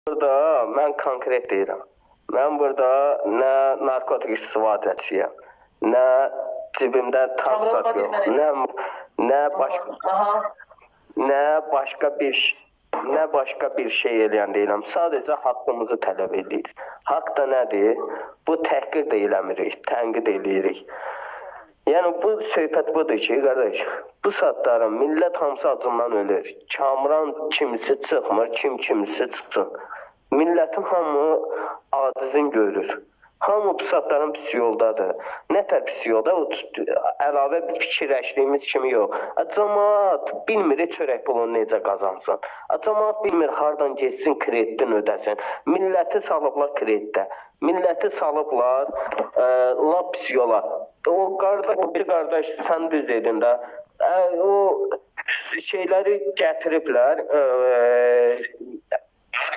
Burada mən konkret deyirəm. Mən burada nə narkotik istifadəçiyəm, nə cibimdə taksat yox, nə başqa bir şey eləyən deyiləm. Sadəcə haqqımızı tələb edirik. Haqq da nədir? Bu təhqir də eləmirik, tənqid eləyirik. Yəni bu söhbət budur ki, qardaş, bu saatların millət hamısı acından ölür. Kamuran kimisi çıxmır, kimisi çıxsın. Millətin hamı acizin görür. Hamı bu saatların pis yoldadır. Nətər pis yolda? Əlavə bir fikirləşdiyimiz kimi yox. Cəmaat bilmir çörək pulunu necə qazansın. Cəmaat bilmir hardan geçsin, kreditini ödəsin. Milləti salıblar kreditdə. Milləti salıblar lap pis yola. O bir qardaş sən düz dedin də. O şeyləri gətiriblər,